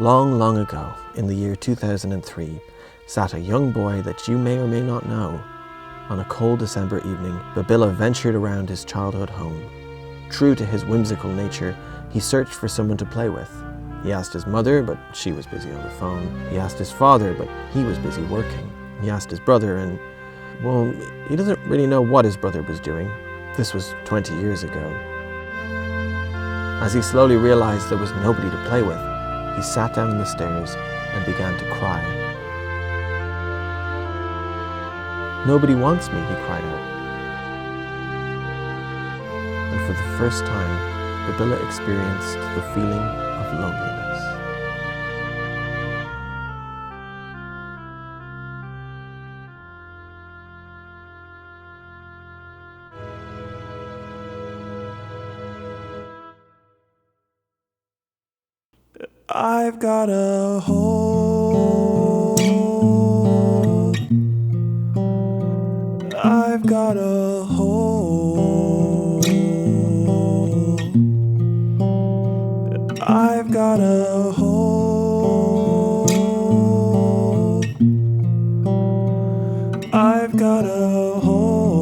Long, long ago, in the year 2003, sat a young boy that you may or may not know. On a cold December evening, Babila ventured around his childhood home. True to his whimsical nature, he searched for someone to play with. He asked his mother, but she was busy on the phone. He asked his father, but he was busy working. He asked his brother, and, well, he doesn't really know what his brother was doing. This was 20 years ago. As he slowly realized there was nobody to play with, he sat down on the stairs and began to cry. "Nobody wants me," he cried out. And for the first time, Babila experienced the feeling of loneliness. I've got a hole. I've got a hole. I've got a hole. I've got a hole.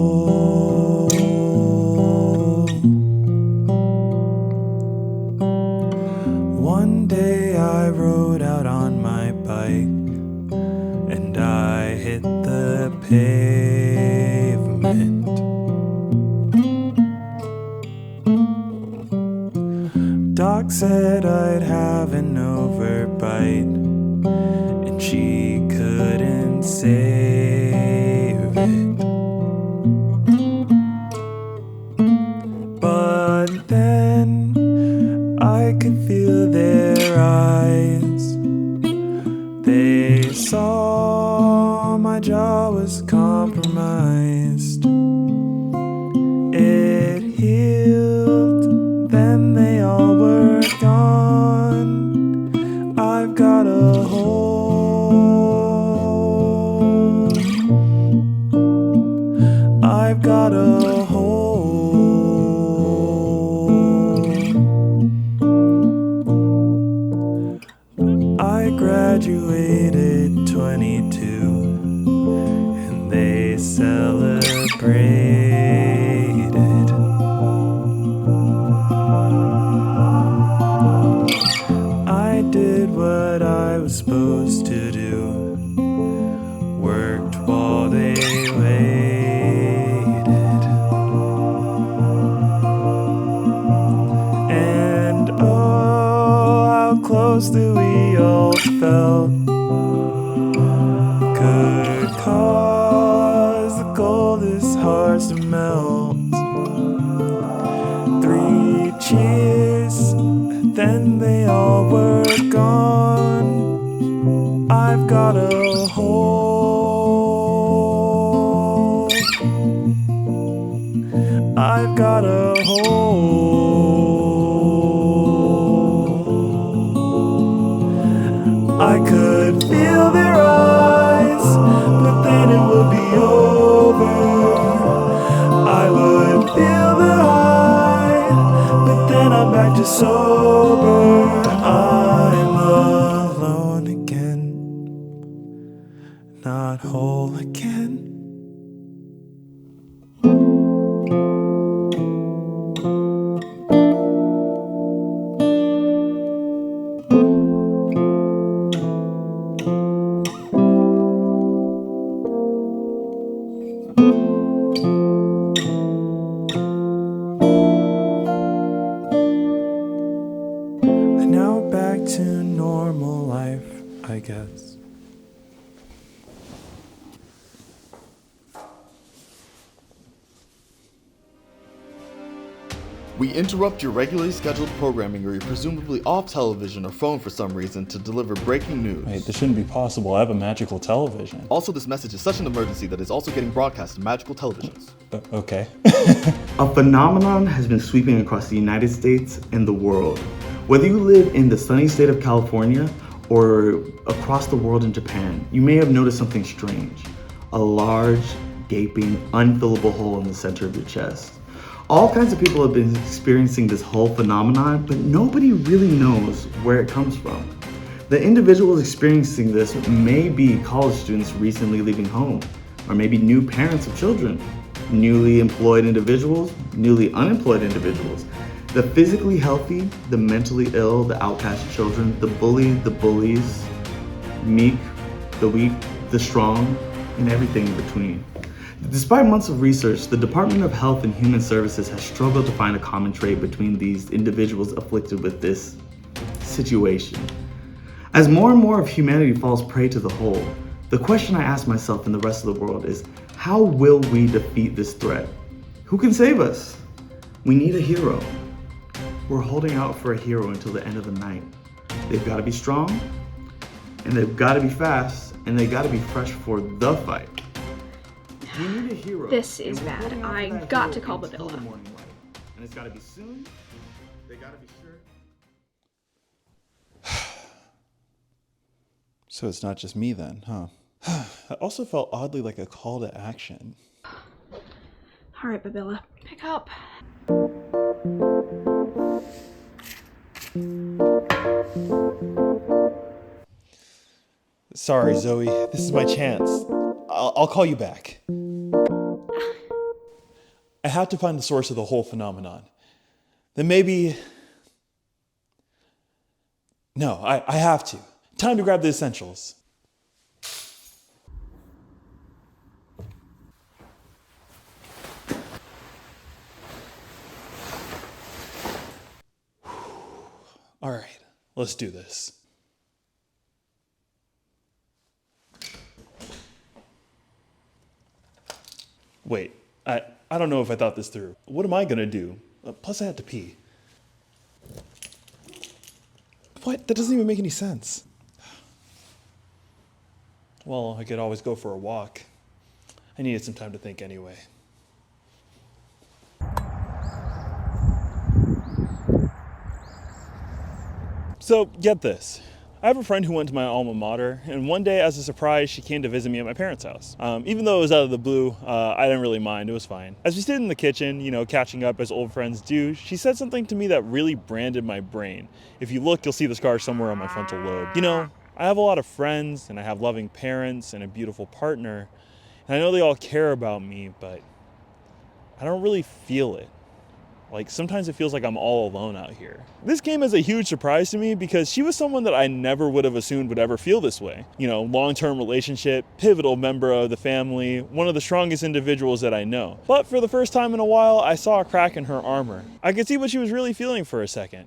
One day I rode out on my bike and I hit the pavement. Doc said I'd have an overbite and she couldn't save it. But then I could feel their eyes. They saw my jaw was compromised. It healed, then they all were gone. I've got a hole. I've got a hole. I graduated 22 and they celebrated. I did what I was supposed to do, worked while they waited. And oh, how closely we all felt could cause the coldest hearts to melt. 3 cheers, then they all were gone. I've got a hole. I've got a hole. I could feel their eyes, but then it would be over. I would feel the high, but then I'm back to sober. I'm alone again, not whole again. Now back to normal life, I guess. We interrupt your regularly scheduled programming or you're presumably off television or phone for some reason to deliver breaking news. Wait, this shouldn't be possible. I have a magical television. Also, this message is such an emergency that it's also getting broadcast to magical televisions. Okay. A phenomenon has been sweeping across the United States and the world. Whether you live in the sunny state of California or across the world in Japan, you may have noticed something strange. A large, gaping, unfillable hole in the center of your chest. All kinds of people have been experiencing this whole phenomenon, but nobody really knows where it comes from. The individuals experiencing this may be college students recently leaving home, or maybe new parents of children, newly employed individuals, newly unemployed individuals, the physically healthy, the mentally ill, the outcast children, the bullied, the bullies, meek, the weak, the strong, and everything in between. Despite months of research, the Department of Health and Human Services has struggled to find a common trait between these individuals afflicted with this situation. As more and more of humanity falls prey to the whole, the question I ask myself and the rest of the world is, how will we defeat this threat? Who can save us? We need a hero. We're holding out for a hero until the end of the night. They've got to be strong, and they've got to be fast, and they got to be fresh for the fight. We need a hero. This is bad. I got to call Babilla. And it's got to be soon. They got to be sure. So it's not just me then, huh? It also felt oddly like a call to action. All right, Babilla, pick up. Sorry, Zoe. This is my chance. I'll call you back. I have to find the source of the whole phenomenon. Then maybe... No, I have to. Time to grab the essentials. All right, let's do this. Wait, I don't know if I thought this through. What am I gonna do? Plus I had to pee. What? That doesn't even make any sense. Well, I could always go for a walk. I needed some time to think anyway. So, get this. I have a friend who went to my alma mater, and one day, as a surprise, she came to visit me at my parents' house. Even though it was out of the blue, I didn't really mind. It was fine. As we stood in the kitchen, catching up as old friends do, she said something to me that really branded my brain. If you look, you'll see the scar somewhere on my frontal lobe. I have a lot of friends, and I have loving parents and a beautiful partner, and I know they all care about me, but I don't really feel it. Like, sometimes it feels like I'm all alone out here. This came as a huge surprise to me because she was someone that I never would have assumed would ever feel this way. Long-term relationship, pivotal member of the family, one of the strongest individuals that I know. But for the first time in a while, I saw a crack in her armor. I could see what she was really feeling for a second.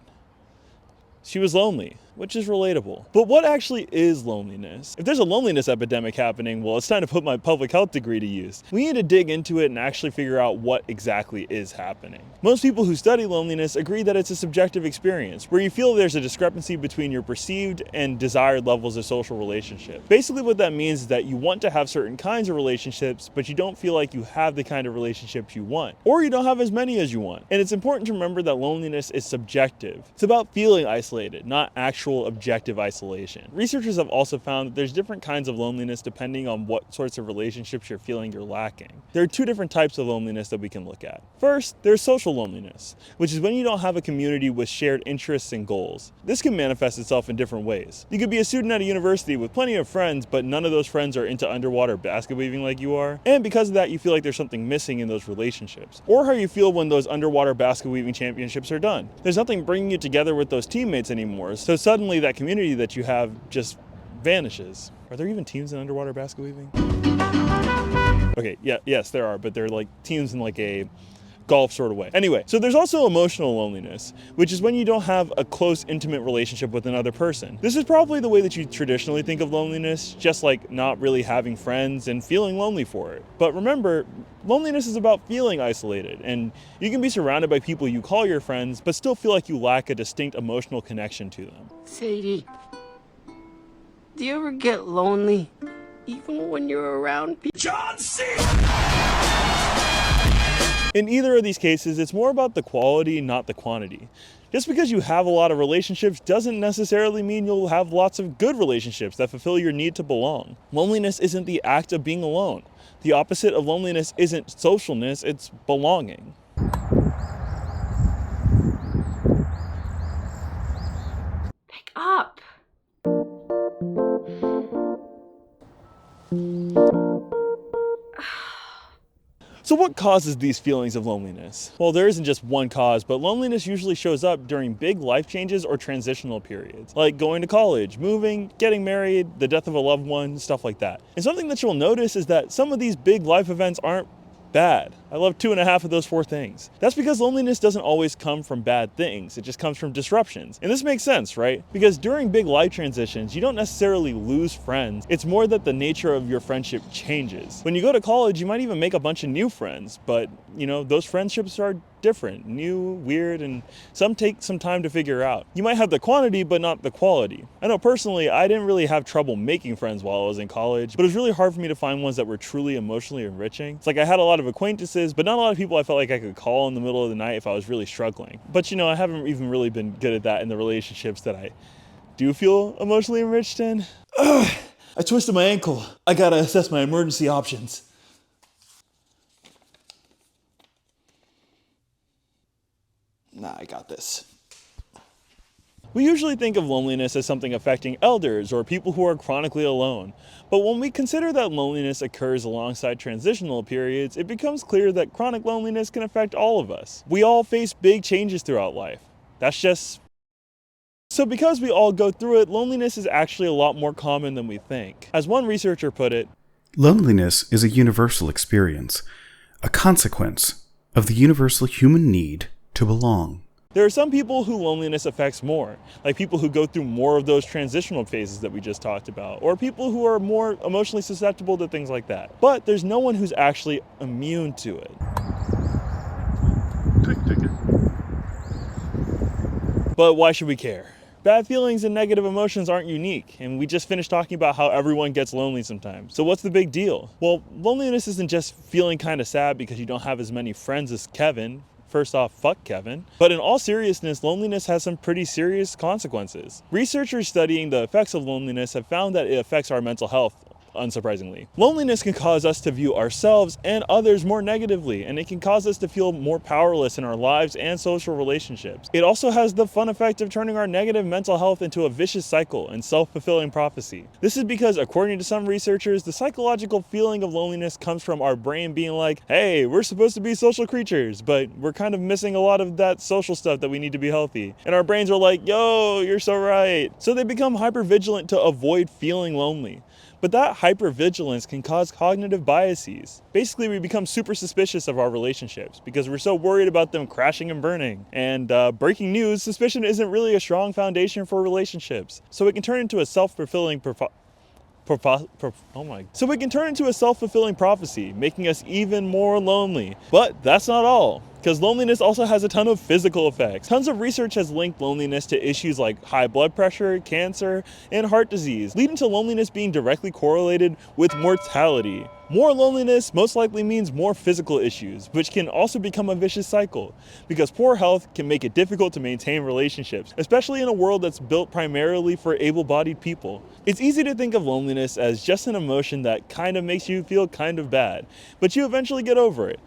She was lonely, which is relatable. But what actually is loneliness? If there's a loneliness epidemic happening, well, it's time to put my public health degree to use. We need to dig into it and actually figure out what exactly is happening. Most people who study loneliness agree that it's a subjective experience, where you feel there's a discrepancy between your perceived and desired levels of social relationship. Basically what that means is that you want to have certain kinds of relationships, but you don't feel like you have the kind of relationships you want, or you don't have as many as you want. And it's important to remember that loneliness is subjective. It's about feeling isolated, not actual objective isolation. Researchers have also found that there's different kinds of loneliness depending on what sorts of relationships you're feeling you're lacking. There are two different types of loneliness that we can look at. First, there's social loneliness, which is when you don't have a community with shared interests and goals. This can manifest itself in different ways. You could be a student at a university with plenty of friends, but none of those friends are into underwater basket weaving like you are, and because of that you feel like there's something missing in those relationships. Or how you feel when those underwater basket weaving championships are done. There's nothing bringing you together with those teammates anymore, so suddenly that community that you have just vanishes. Are there even teams in underwater basket weaving? Okay, yes, there are, but they're like teams in like a golf sort of way. Anyway, so there's also emotional loneliness, which is when you don't have a close, intimate relationship with another person. This is probably the way that you traditionally think of loneliness, just like not really having friends and feeling lonely for it. But remember, loneliness is about feeling isolated, and you can be surrounded by people you call your friends, but still feel like you lack a distinct emotional connection to them. Sadie, do you ever get lonely, even when you're around people? John C. In either of these cases, it's more about the quality, not the quantity. Just because you have a lot of relationships doesn't necessarily mean you'll have lots of good relationships that fulfill your need to belong. Loneliness isn't the act of being alone. The opposite of loneliness isn't socialness, it's belonging. Pick up. So what causes these feelings of loneliness? Well, there isn't just one cause, but loneliness usually shows up during big life changes or transitional periods, like going to college, moving, getting married, the death of a loved one, stuff like that. And something that you'll notice is that some of these big life events aren't bad. I love 2.5 of those 4 things. That's because loneliness doesn't always come from bad things. It just comes from disruptions. And this makes sense, right? Because during big life transitions, you don't necessarily lose friends. It's more that the nature of your friendship changes. When you go to college, you might even make a bunch of new friends, but those friendships are different, new, weird, and some take some time to figure out. You might have the quantity, but not the quality. I know personally, I didn't really have trouble making friends while I was in college, but it was really hard for me to find ones that were truly emotionally enriching. It's like I had a lot of acquaintances, but not a lot of people I felt like I could call in the middle of the night if I was really struggling. But I haven't even really been good at that in the relationships that I do feel emotionally enriched in. Ugh, I twisted my ankle. I gotta assess my emergency options. Nah, I got this. We usually think of loneliness as something affecting elders or people who are chronically alone. But when we consider that loneliness occurs alongside transitional periods, it becomes clear that chronic loneliness can affect all of us. We all face big changes throughout life. So because we all go through it, loneliness is actually a lot more common than we think. As one researcher put it, loneliness is a universal experience, a consequence of the universal human need to belong. There are some people who loneliness affects more, like people who go through more of those transitional phases that we just talked about, or people who are more emotionally susceptible to things like that. But there's no one who's actually immune to it. But why should we care? Bad feelings and negative emotions aren't unique, and we just finished talking about how everyone gets lonely sometimes. So what's the big deal? Well, loneliness isn't just feeling kind of sad because you don't have as many friends as Kevin. First off, fuck Kevin. But in all seriousness, loneliness has some pretty serious consequences. Researchers studying the effects of loneliness have found that it affects our mental health, unsurprisingly. Loneliness can cause us to view ourselves and others more negatively, and it can cause us to feel more powerless in our lives and social relationships. It also has the fun effect of turning our negative mental health into a vicious cycle and self-fulfilling prophecy. This is because, according to some researchers, the psychological feeling of loneliness comes from our brain being like, hey, we're supposed to be social creatures, but we're kind of missing a lot of that social stuff that we need to be healthy. And our brains are like, yo, you're so right. So they become hypervigilant to avoid feeling lonely. But that hypervigilance can cause cognitive biases. Basically, we become super suspicious of our relationships because we're so worried about them crashing and burning. And breaking news, suspicion isn't really a strong foundation for relationships. So it can turn into a self-fulfilling prophecy, making us even more lonely. But that's not all, because loneliness also has a ton of physical effects. Tons of research has linked loneliness to issues like high blood pressure, cancer, and heart disease, leading to loneliness being directly correlated with mortality. More loneliness most likely means more physical issues, which can also become a vicious cycle, because poor health can make it difficult to maintain relationships, especially in a world that's built primarily for able-bodied people. It's easy to think of loneliness as just an emotion that kind of makes you feel kind of bad, but you eventually get over it.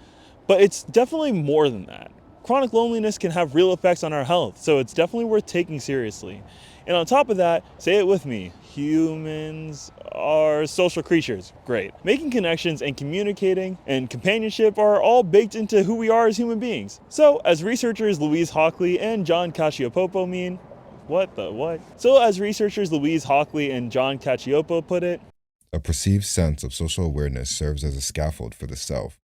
But it's definitely more than that. Chronic loneliness can have real effects on our health, so it's definitely worth taking seriously. And on top of that, say it with me, humans are social creatures. Great. Making connections and communicating and companionship are all baked into who we are as human beings. So, as researchers Louise Hockley and John Cacioppo put it, a perceived sense of social awareness serves as a scaffold for the self.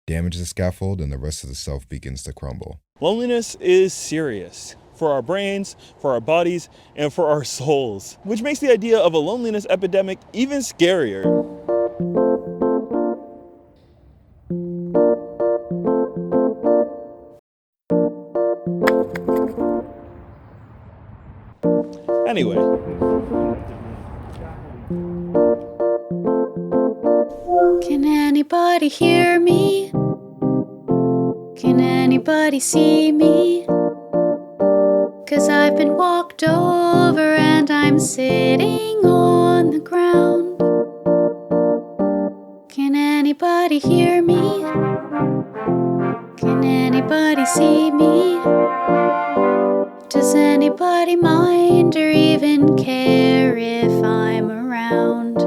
Damage the scaffold and the rest of the self begins to crumble. Loneliness is serious. For our brains, for our bodies, and for our souls, which makes the idea of a loneliness epidemic even scarier. Anyway. Can anybody hear me? Can anybody see me? 'Cause I've been walked over and I'm sitting on the ground. Can anybody hear me? Can anybody see me? Does anybody mind or even care if I'm around?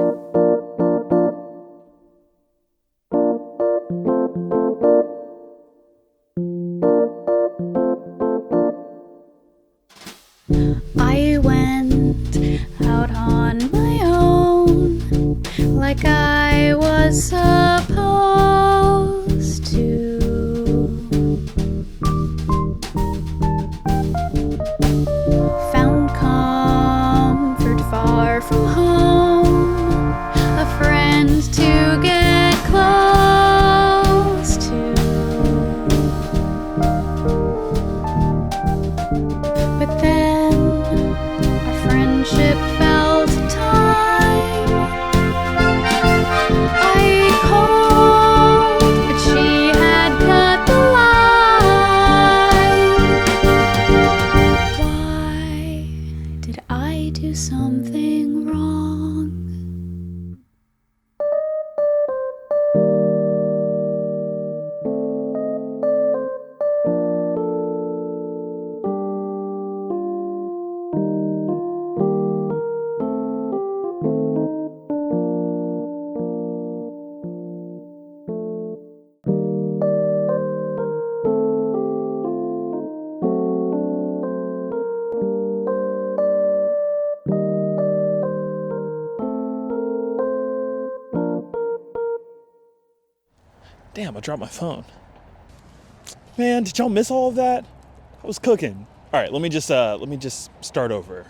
friend to get close to. But then our friendship fell to time. I called, but she had cut the line. Why did I do something wrong? Damn, I dropped my phone. Man, did y'all miss all of that? I was cooking. All right, let me just start over.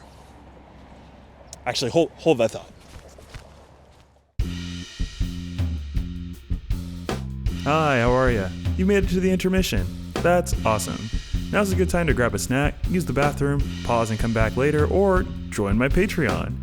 Actually, hold that thought. Hi, how are ya? You made it to the intermission. That's awesome. Now's a good time to grab a snack, use the bathroom, pause and come back later, or join my Patreon.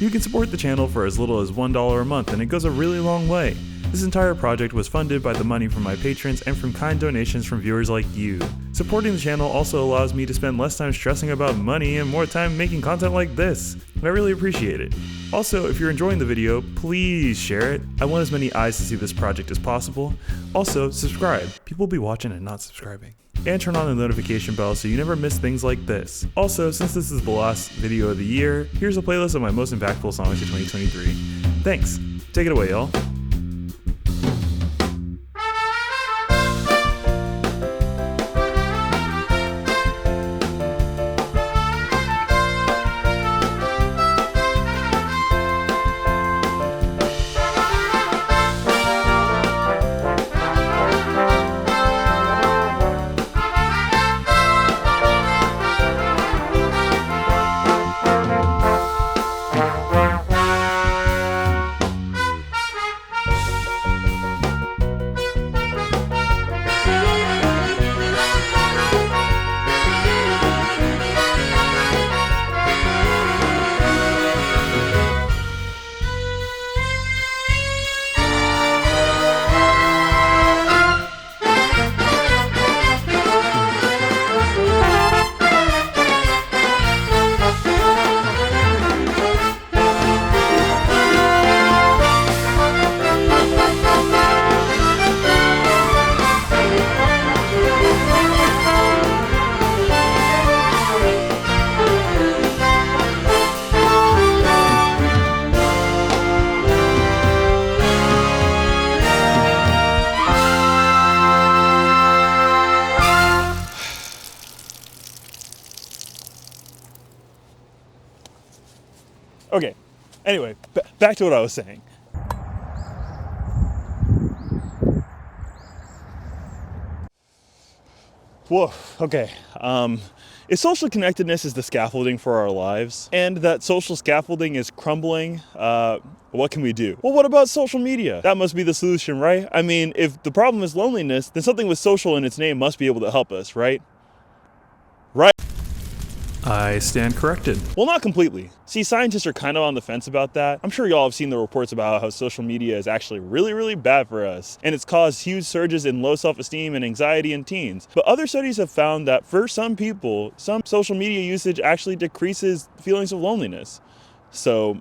You can support the channel for as little as $1 a month, and it goes a really long way. This entire project was funded by the money from my patrons and from kind donations from viewers like you. Supporting the channel also allows me to spend less time stressing about money and more time making content like this, and I really appreciate it. Also, if you're enjoying the video, please share it. I want as many eyes to see this project as possible. Also, subscribe. People will be watching and not subscribing. And turn on the notification bell so you never miss things like this. Also, since this is the last video of the year, here's a playlist of my most impactful songs of 2023. Thanks. Take it away, y'all. Okay, anyway, back to what I was saying. Whoa, okay. If social connectedness is the scaffolding for our lives, and that social scaffolding is crumbling, what can we do? Well, what about social media? That must be the solution, right? I mean, if the problem is loneliness, then something with social in its name must be able to help us, right? Right? I stand corrected. Well, not completely. See, scientists are kind of on the fence about that. I'm sure y'all have seen the reports about how social media is actually really, really bad for us, and it's caused huge surges in low self-esteem and anxiety in teens. But other studies have found that for some people, some social media usage actually decreases feelings of loneliness. So,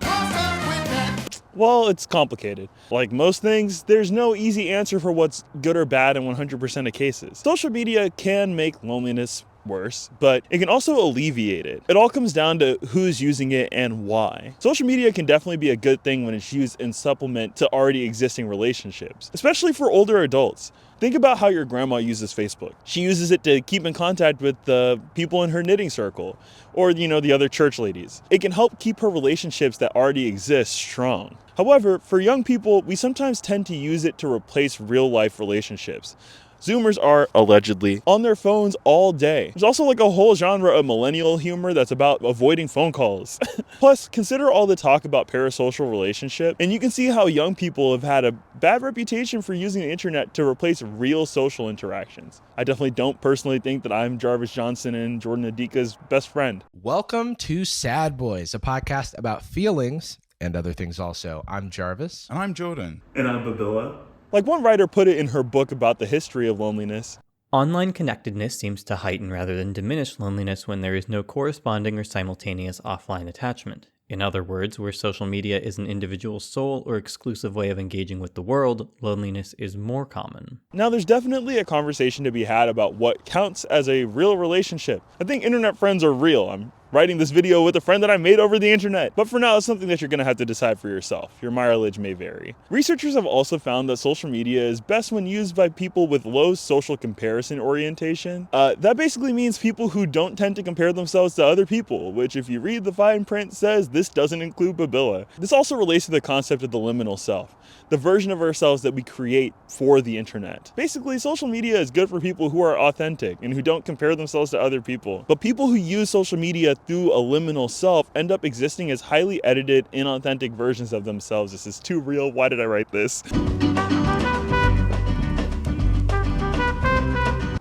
well, it's complicated. Like most things, there's no easy answer for what's good or bad in 100% of cases. Social media can make loneliness worse, but it can also alleviate it. It all comes down to who's using it and why. Social media can definitely be a good thing when it's used in supplement to already existing relationships, especially for older adults. Think about how your grandma uses Facebook. She uses it to keep in contact with the people in her knitting circle, or the other church ladies. It can help keep her relationships that already exist strong. However, for young people, we sometimes tend to use it to replace real life relationships. Zoomers are, allegedly, on their phones all day. There's also like a whole genre of millennial humor that's about avoiding phone calls. Plus, consider all the talk about parasocial relationship, and you can see how young people have had a bad reputation for using the internet to replace real social interactions. I definitely don't personally think that I'm Jarvis Johnson and Jordan Adika's best friend. Welcome to Sad Boys, a podcast about feelings and other things also. I'm Jarvis. And I'm Jordan. And I'm Babilla. Like one writer put it in her book about the history of loneliness, online connectedness seems to heighten rather than diminish loneliness when there is no corresponding or simultaneous offline attachment. In other words, where social media is an individual's sole or exclusive way of engaging with the world, loneliness is more common. Now, there's definitely a conversation to be had about what counts as a real relationship. I think internet friends are real. I'm writing this video with a friend that I made over the internet. But for now, it's something that you're gonna have to decide for yourself. Your mileage may vary. Researchers have also found that social media is best when used by people with low social comparison orientation. That basically means people who don't tend to compare themselves to other people, which if you read the fine print says this doesn't include Babilla. This also relates to the concept of the liminal self, the version of ourselves that we create for the internet. Basically, social media is good for people who are authentic and who don't compare themselves to other people. But people who use social media through a liminal self end up existing as highly edited, inauthentic versions of themselves. This is too real. Why did I write this?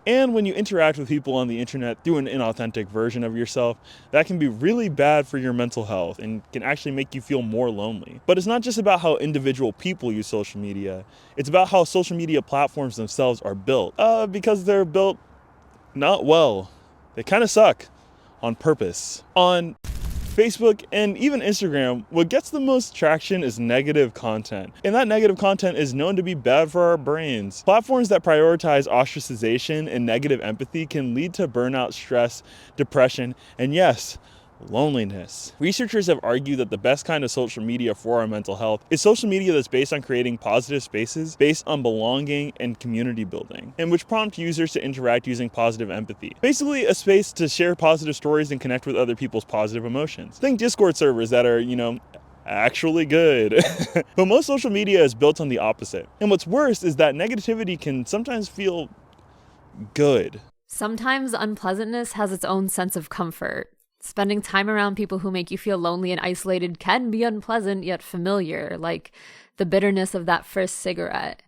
And when you interact with people on the internet through an inauthentic version of yourself, that can be really bad for your mental health and can actually make you feel more lonely. But it's not just about how individual people use social media. It's about how social media platforms themselves are built. Because they're built not well. They kind of suck on purpose. On Facebook and even Instagram, what gets the most traction is negative content. And that negative content is known to be bad for our brains. Platforms that prioritize ostracization and negative empathy can lead to burnout, stress, depression, and yes, loneliness. Researchers have argued that the best kind of social media for our mental health is social media that's based on creating positive spaces, based on belonging and community building, and which prompt users to interact using positive empathy. Basically, a space to share positive stories and connect with other people's positive emotions. Think Discord servers that are, actually good. But most social media is built on the opposite. And what's worse is that negativity can sometimes feel good. Sometimes unpleasantness has its own sense of comfort. Spending time around people who make you feel lonely and isolated can be unpleasant yet familiar, like the bitterness of that first cigarette.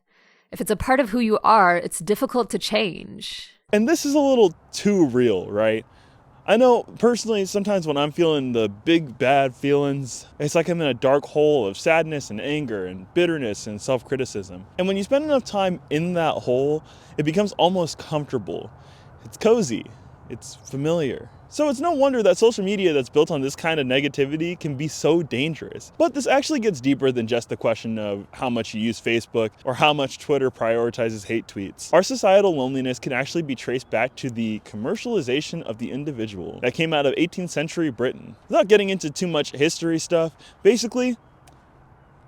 If it's a part of who you are, it's difficult to change. And this is a little too real, right? I know personally, sometimes when I'm feeling the big bad feelings, it's like I'm in a dark hole of sadness and anger and bitterness and self-criticism. And when you spend enough time in that hole, it becomes almost comfortable. It's cozy. It's familiar. So it's no wonder that social media that's built on this kind of negativity can be so dangerous. But this actually gets deeper than just the question of how much you use Facebook or how much Twitter prioritizes hate tweets. Our societal loneliness can actually be traced back to the commercialization of the individual that came out of 18th century Britain. Without getting into too much history stuff, basically,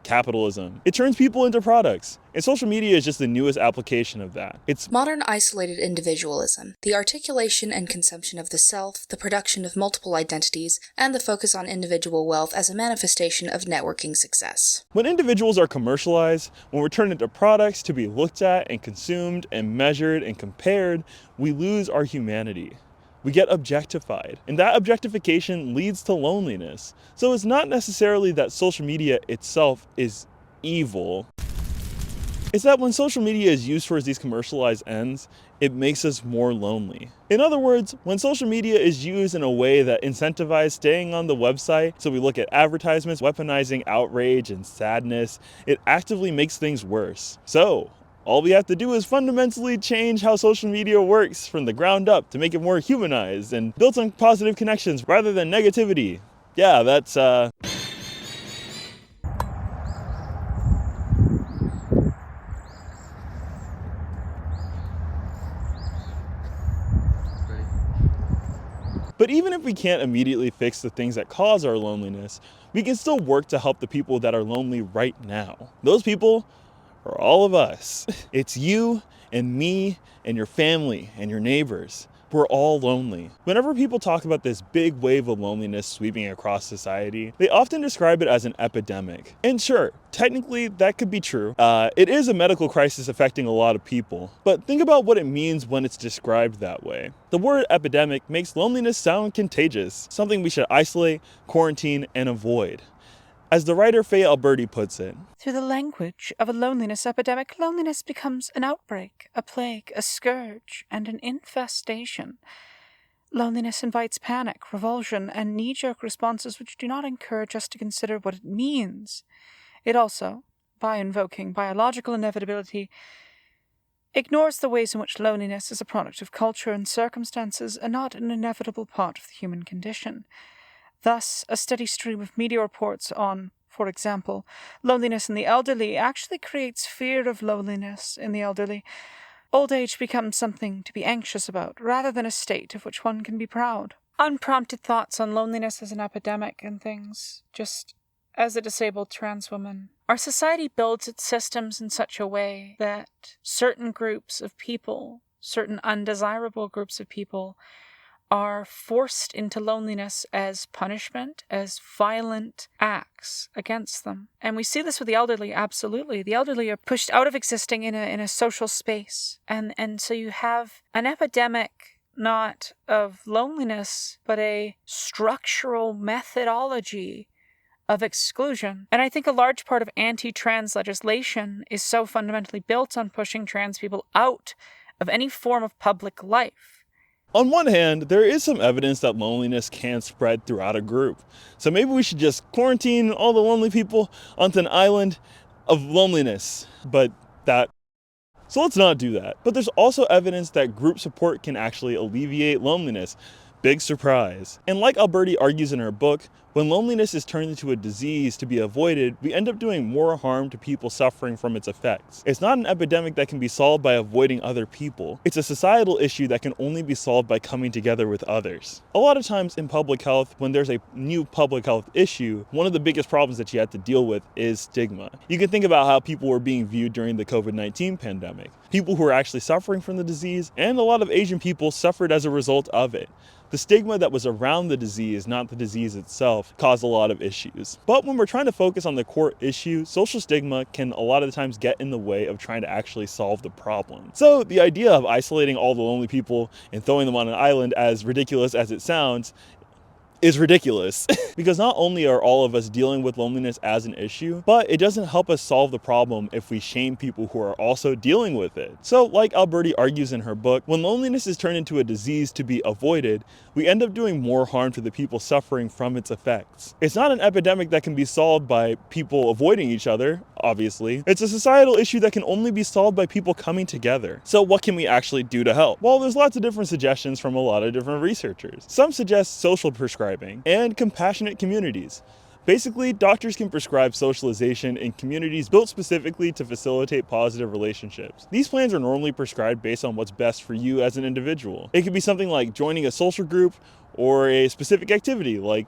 capitalism. It turns people into products. And social media is just the newest application of that. It's modern isolated individualism, the articulation and consumption of the self, the production of multiple identities, and the focus on individual wealth as a manifestation of networking success. When individuals are commercialized, when we're turned into products to be looked at and consumed and measured and compared, we lose our humanity. We get objectified, and that objectification leads to loneliness. So it's not necessarily that social media itself is evil. It's that when social media is used towards these commercialized ends, it makes us more lonely. In other words, when social media is used in a way that incentivizes staying on the website, so we look at advertisements weaponizing outrage and sadness, it actively makes things worse. So, all we have to do is fundamentally change how social media works from the ground up to make it more humanized and built on positive connections rather than negativity. Yeah, that's But even if we can't immediately fix the things that cause our loneliness, we can still work to help the people that are lonely right now. Those people are all of us. It's you and me and your family and your neighbors. we're all lonely. Whenever people talk about this big wave of loneliness sweeping across society, they often describe it as an epidemic. And sure, technically that could be true. It is a medical crisis affecting a lot of people, but think about what it means when it's described that way. The word epidemic makes loneliness sound contagious, something we should isolate, quarantine, and avoid. As the writer Faye Alberti puts it, through the language of a loneliness epidemic, loneliness becomes an outbreak, a plague, a scourge, and an infestation. Loneliness invites panic, revulsion, and knee-jerk responses which do not encourage us to consider what it means. It also, by invoking biological inevitability, ignores the ways in which loneliness is a product of culture and circumstances and not an inevitable part of the human condition. Thus, a steady stream of media reports on, for example, loneliness in the elderly actually creates fear of loneliness in the elderly. Old age becomes something to be anxious about, rather than a state of which one can be proud. Unprompted thoughts on loneliness as an epidemic and things, just as a disabled trans woman. Our society builds its systems in such a way that certain groups of people, certain undesirable groups of people, are forced into loneliness as punishment, as violent acts against them. And we see this with the elderly, absolutely. The elderly are pushed out of existing in a social space. And so you have an epidemic not of loneliness, but a structural methodology of exclusion. And I think a large part of anti-trans legislation is so fundamentally built on pushing trans people out of any form of public life. On one hand, there is some evidence that loneliness can spread throughout a group. So maybe we should just quarantine all the lonely people onto an island of loneliness. So let's not do that. But there's also evidence that group support can actually alleviate loneliness. Big surprise. And like Alberti argues in her book, when loneliness is turned into a disease to be avoided, we end up doing more harm to people suffering from its effects. It's not an epidemic that can be solved by avoiding other people. It's a societal issue that can only be solved by coming together with others. A lot of times in public health, when there's a new public health issue, one of the biggest problems that you have to deal with is stigma. You can think about how people were being viewed during the COVID-19 pandemic. People who were actually suffering from the disease, and a lot of Asian people suffered as a result of it. The stigma that was around the disease, not the disease itself, caused a lot of issues. But when we're trying to focus on the core issue, social stigma can a lot of the times get in the way of trying to actually solve the problem. So the idea of isolating all the lonely people and throwing them on an island, as ridiculous as it sounds, is ridiculous. Because not only are all of us dealing with loneliness as an issue, but it doesn't help us solve the problem if we shame people who are also dealing with it. So like Alberti argues in her book, when loneliness is turned into a disease to be avoided, we end up doing more harm to the people suffering from its effects. It's not an epidemic that can be solved by people avoiding each other, obviously. It's a societal issue that can only be solved by people coming together. So what can we actually do to help? Well, there's lots of different suggestions from a lot of different researchers. Some suggest social prescribing and compassionate communities. Basically, doctors can prescribe socialization in communities built specifically to facilitate positive relationships. These plans are normally prescribed based on what's best for you as an individual. It could be something like joining a social group or a specific activity like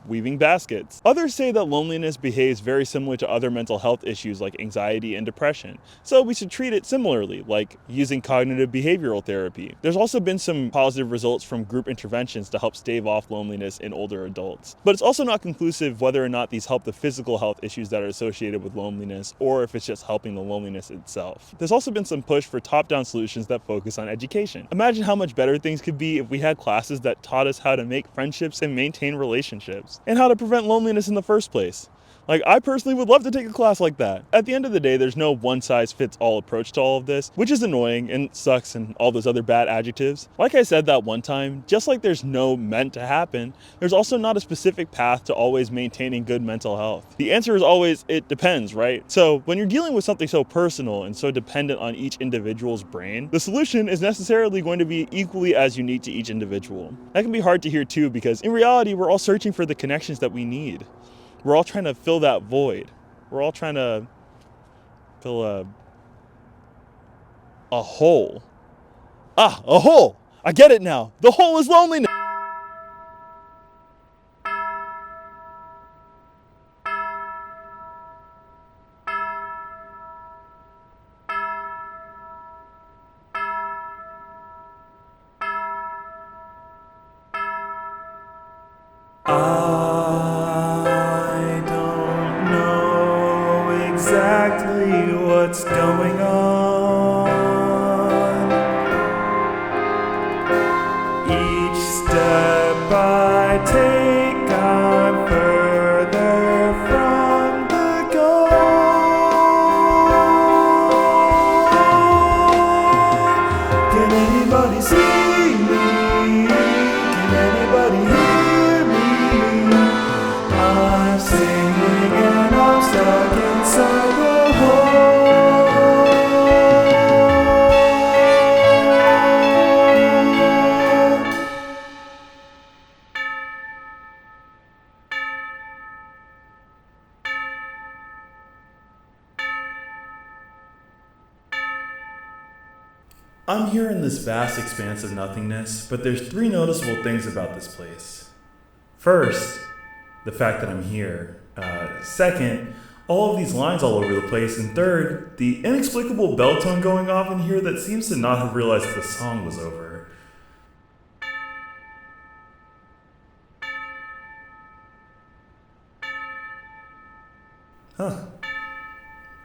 weaving baskets. Others say that loneliness behaves very similar to other mental health issues like anxiety and depression, so we should treat it similarly, like using cognitive behavioral therapy. There's also been some positive results from group interventions to help stave off loneliness in older adults. But it's also not conclusive whether or not these help the physical health issues that are associated with loneliness, or if it's just helping the loneliness itself. There's also been some push for top-down solutions that focus on education. Imagine how much better things could be if we had classes that taught us how to make friendships and maintain relationships, and how to prevent loneliness in the first place. Like, I personally would love to take a class like that. At the end of the day, there's no one-size-fits-all approach to all of this, which is annoying and sucks and all those other bad adjectives. Like I said that one time, just like there's no meant to happen, there's also not a specific path to always maintaining good mental health. The answer is always, it depends, right? So when you're dealing with something so personal and so dependent on each individual's brain, the solution is necessarily going to be equally as unique to each individual. That can be hard to hear too, because in reality, we're all searching for the connections that we need. We're all trying to fill that void. We're all trying to fill a hole. Ah, a hole! I get it now. The hole is loneliness. exactly what's going on. Each step I take, I'm further from the goal. Can anybody see me? Can anybody hear me? I'm singing and I'm stuck inside the hole. I'm here in this vast expanse of nothingness, but there's three noticeable things about this place. First, the fact that I'm here. Second, all of these lines all over the place. And third, the inexplicable bell tone going off in here that seems to not have realized the song was over. Huh.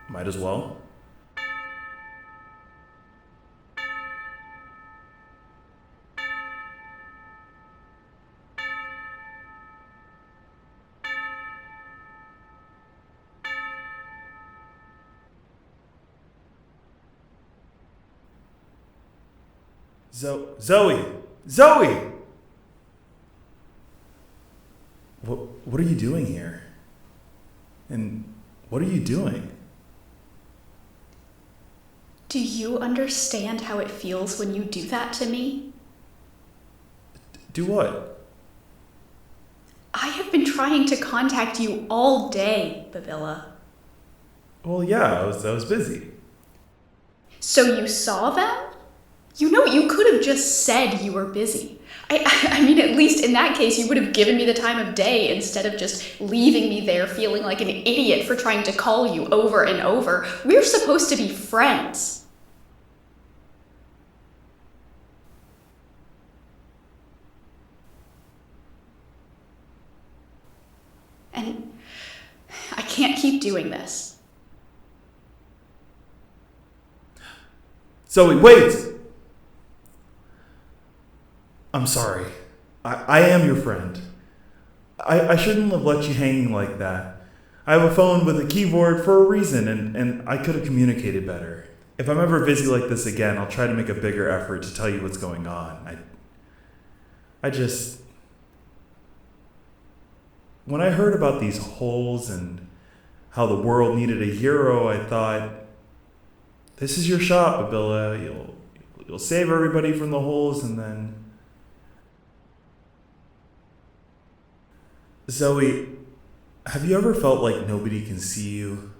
Might as well. Zoe! What are you doing here? And what are you doing? Do you understand how it feels when you do that to me? Do what? I have been trying to contact you all day, Babilla. Well, yeah, I was busy. So you saw them? You know, you could have just said you were busy. I mean, at least in that case, you would have given me the time of day instead of just leaving me there feeling like an idiot for trying to call you over and over. We're supposed to be friends. And I can't keep doing this. Zoe, wait! I'm sorry. I am your friend. I shouldn't have left you hanging like that. I have a phone with a keyboard for a reason, and I could have communicated better. If I'm ever busy like this again, I'll try to make a bigger effort to tell you what's going on. When I heard about these holes and how the world needed a hero, I thought, this is your shot, Babilla. You'll save everybody from the holes, and then... Zoe, have you ever felt like nobody can see you?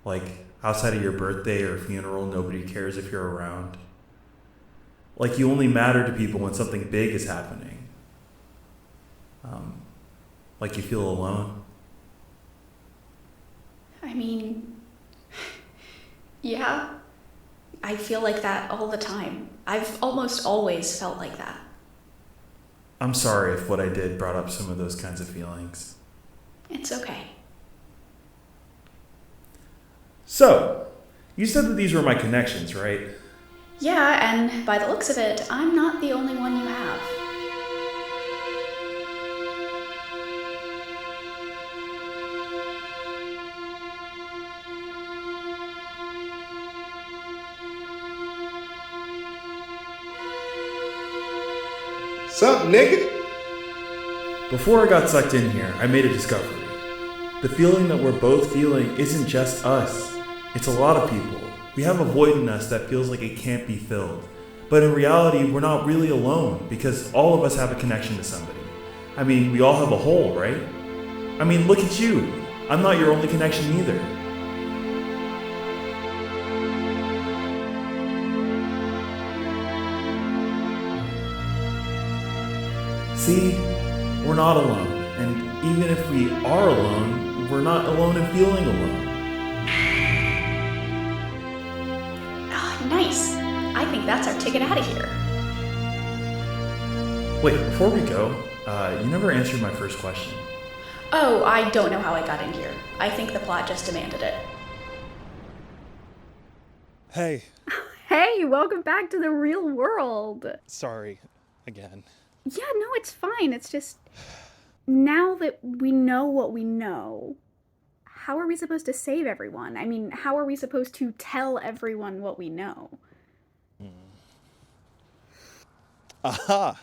Like, outside of your birthday or funeral, nobody cares if you're around? Like you only matter to people when something big is happening? Like you feel alone? I mean, yeah, I feel like that all the time. I've almost always felt like that. I'm sorry if what I did brought up some of those kinds of feelings. It's okay. So, you said that these were my connections, right? Yeah, and by the looks of it, I'm not the only one you have. Sup, nigga? Before I got sucked in here, I made a discovery. The feeling that we're both feeling isn't just us. It's a lot of people. We have a void in us that feels like it can't be filled. But in reality, we're not really alone because all of us have a connection to somebody. I mean, we all have a hole, right? I mean, look at you. I'm not your only connection either. See, we're not alone. And even if we are alone, we're not alone in feeling alone. Nice. I think that's our ticket out of here. Wait, before we go, you never answered my first question. Oh, I don't know how I got in here. I think the plot just demanded it. Hey. Hey, welcome back to the real world. Sorry, again. Yeah, no, it's fine. It's just, now that we know what we know, how are we supposed to save everyone? I mean, how are we supposed to tell everyone what we know? Aha!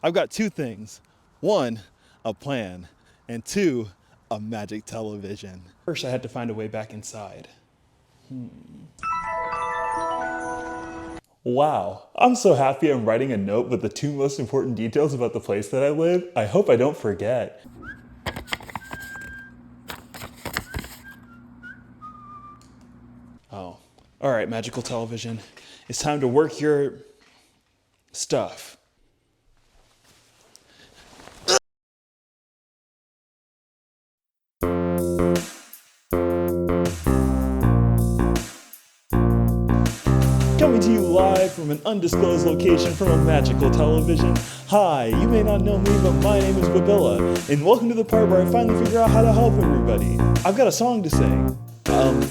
I've got two things. One, a plan, and two, a magic television. First, I had to find a way back inside. Wow, I'm so happy I'm writing a note with the two most important details about the place that I live. I hope I don't forget. Oh, all right, magical television. It's time to work your stuff. Coming to you live from an undisclosed location from a magical television. Hi, you may not know me, but my name is Babilla, and welcome to the part where I finally figure out how to help everybody. I've got a song to sing.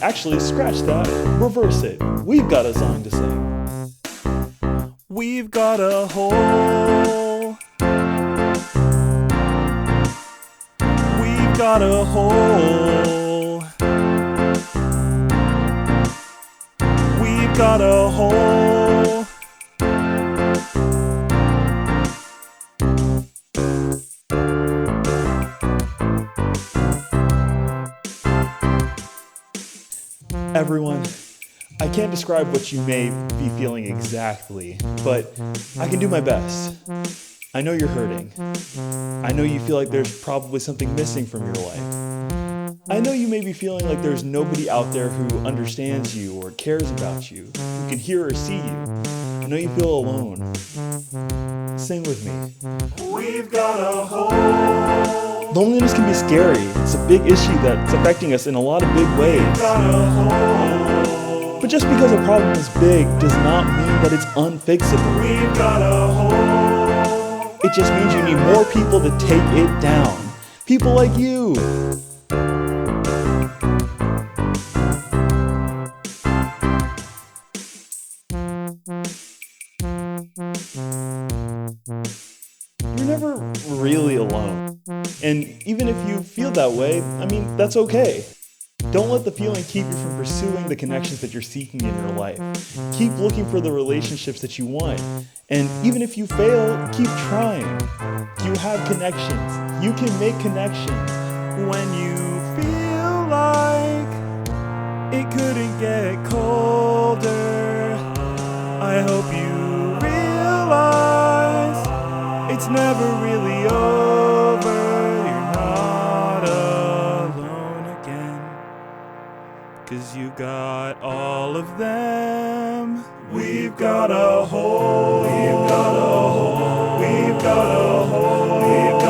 Actually, scratch that, reverse it. We've got a song to sing. We've got a hole. We've got a hole. We've got a hole. Everyone, I can't describe what you may be feeling exactly, but I can do my best. I know you're hurting. I know you feel like there's probably something missing from your life. I know you may be feeling like there's nobody out there who understands you or cares about you, who can hear or see you. I know you feel alone. Sing with me. We've got a hole. Loneliness can be scary. It's a big issue that's affecting us in a lot of big ways. We've got a hole. But just because a problem is big does not mean that it's unfixable. We've got a hole. It just means you need more people to take it down. People like you. You're never really alone. And even if you feel that way, I mean, that's okay. Don't let the feeling keep you from pursuing the connections that you're seeking in your life. Keep looking for the relationships that you want. And even if you fail, keep trying. You have connections. You can make connections. When you feel like it couldn't get colder, I hope you realize it's never really over. You're not alone again, 'cause you got all of them. We've got a hole. We've got a hole. We've got a hole. We've